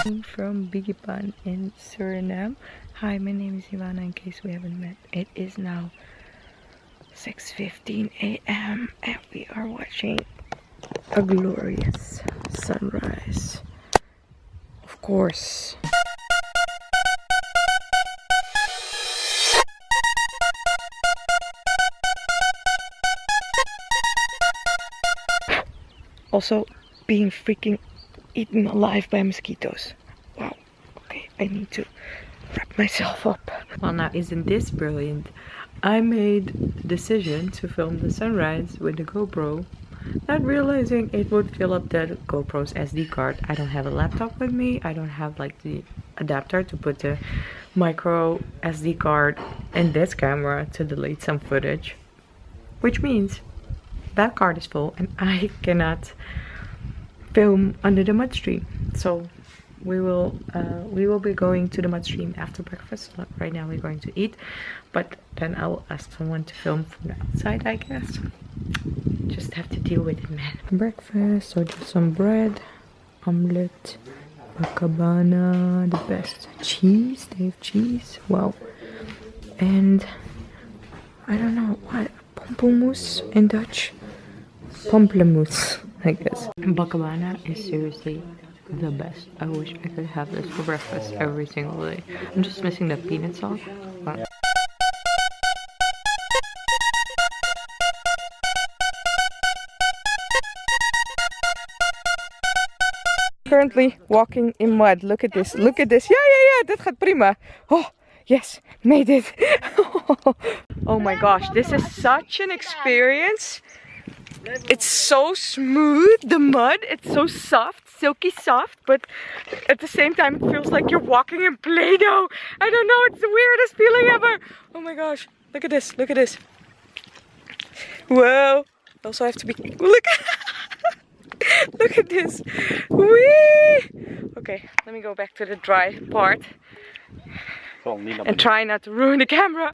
From Bikini in Suriname. Hi, my name is Ivana, in case we haven't met. It is now 6:15 a.m. and we are watching a glorious sunrise. Of course. Also being freaking eaten alive by mosquitoes. Wow. Okay, I need to wrap myself up. Well, now isn't this brilliant? I made the decision to film the sunrise with the GoPro, not realizing it would fill up the GoPro's SD card. I don't have a laptop with me. I don't have like the adapter to put the micro SD card in this camera to delete some footage, which means that card is full and I cannot film under the mud stream. So we will be going to the mud stream after breakfast. Right now we're going to eat, but then I will ask someone to film from the outside, I guess. Just have to deal with it, man. Breakfast, so just some bread, omelette, cabana, the best cheese. They have cheese. Wow. And I don't know what, pompoenmoes in Dutch. Pamplemousse, I guess. Bakabana is seriously the best. I wish I could have this for breakfast every single day. I'm just missing the peanut sauce. But currently walking in mud. Look at this. Look at this. Yeah, dit gaat prima. Oh, yes, made it. Oh my gosh, this is such an experience. It's so smooth, the mud, it's so soft, silky soft, but at the same time it feels like you're walking in Play-Doh. I don't know, it's the weirdest feeling ever. Oh my gosh, look at this, look at this. Whoa, also have to be, look at this. Whee! Okay, let me go back to the dry part and try not to ruin the camera.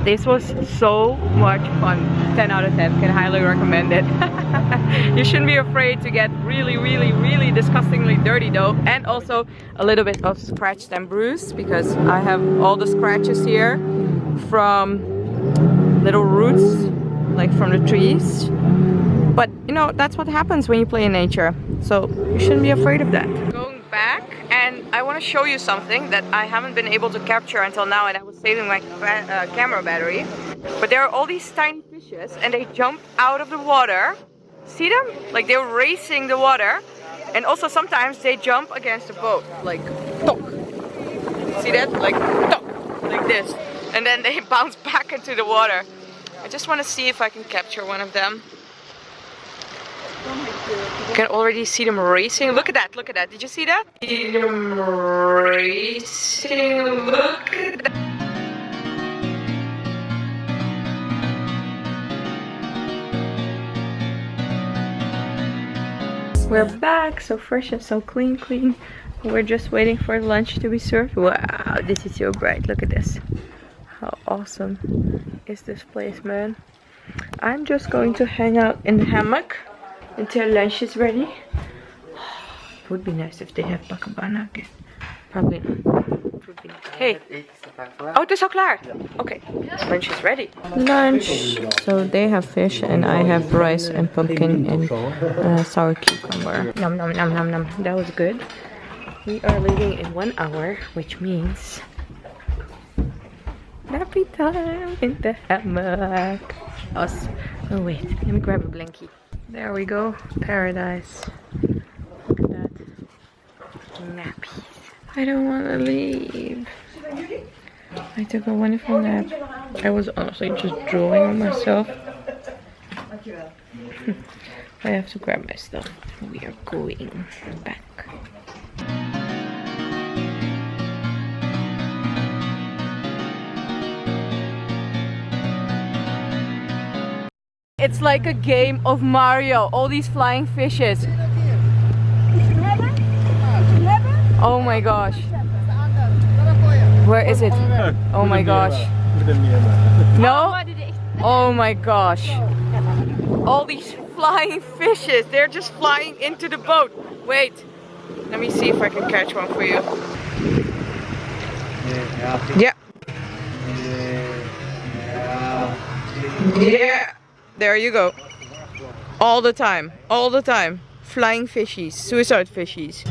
This was so much fun. 10 out of 10. Can highly recommend it. You shouldn't be afraid to get really disgustingly dirty though. And also a little bit of scratched and bruised, because I have all the scratches here from little roots, like from the trees. But you know, that's what happens when you play in nature. So you shouldn't be afraid of that. Going back, and I want to show you something that I haven't been able to capture until now, and I was saving my camera battery. But there are all these tiny fishes and they jump out of the water See them? Like they're racing the water. And also sometimes they jump against the boat. Like, tok. See that? Like, tok. Like this. And then they bounce back into the water. I just want to see if I can capture one of them. You can already see them racing. Look at that, look at that. Did you see that? See them racing. Look at that. We're back, so fresh and so clean. We're just waiting for lunch to be served. Wow, this is so bright. Look at this. How awesome is this place, man? I'm just going to hang out in the hammock until lunch is ready. It would be nice if they have bakabana again. Probably not. It would be nice. Hey! Oh, het is al klaar? Okay, lunch is ready. Lunch. So they have fish and I have rice and pumpkin and sour cucumber. Nom nom nom nom nom. That was good. We are leaving in 1 hour, which means nappy time in the hammock. Us. Oh wait, let me grab a blankie. There we go. Paradise. Look at that. Nappies. I don't want to leave. I took a wonderful nap. I was honestly just drawing on myself. I have to grab my stuff. We are going back. It's like a game of Mario. All these flying fishes. Oh my gosh. Where is it? Oh my gosh. No? Oh my gosh. All these flying fishes. They're just flying into the boat. Wait. Let me see if I can catch one for you. Yeah. Yeah. There you go. All the time. All the time. Flying fishies. Suicide fishies.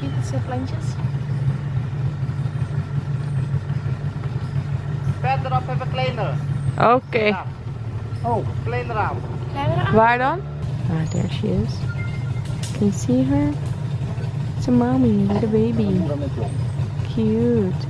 Verderop hebben we kleinere. Oké. Oh, kleinere aan. Waar dan? Ah, there she is. Can you see her? It's a mommy with a baby. Cute.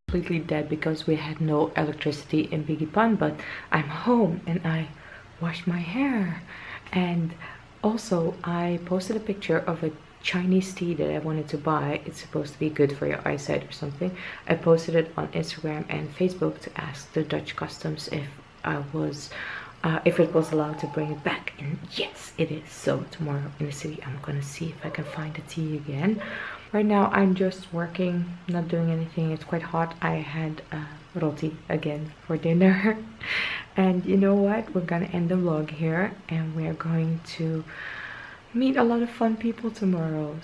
Completely dead because we had no electricity in Bikini Mud, but I'm home and I washed my hair. And also I posted a picture of a Chinese tea that I wanted to buy. It's supposed to be good for your eyesight or something. I posted it on Instagram and Facebook to ask the Dutch customs if it was allowed to bring it back, and yes, it is. So tomorrow in the city I'm gonna see if I can find the tea again. Right now I'm just working, not doing anything. It's quite hot. I had roti again for dinner. And you know what? We're gonna end the vlog here and we're going to meet a lot of fun people tomorrow.